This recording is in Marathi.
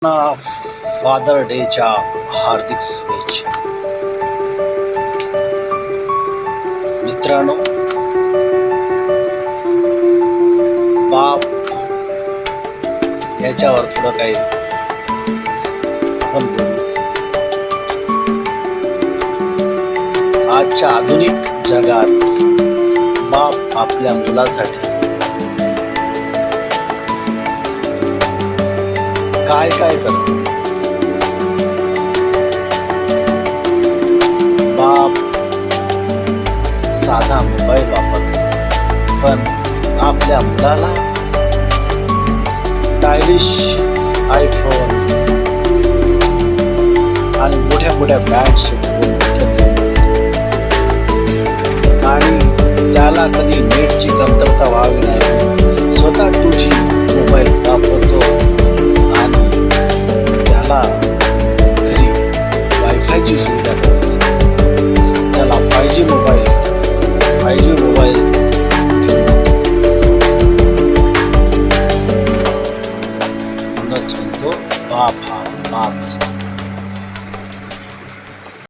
फादर डेच्या हार्दिक शुभेच्छा. मित्रांनो, बाप याच्यावर थोडं काही आपण बोलू. आजच्या आधुनिक जगात बाप आपल्या मुलासाठी काय काय करतो. बाप साधा मोबाईल वापरतो, पण आपल्या मुलाला स्टायलिश आयफोन आणि मोठ्या मोठ्या ब्रँड्सचे आणि त्याला कधी नेटची कमतरता व्हावी नाही, स्वतः 2G मोबाईल वापरतो आणि त्याला घरी वायफायची सुविधा करतो. त्याला 5G मोबाईल म्हणूनच म्हणतो बाप हा बाप असतो.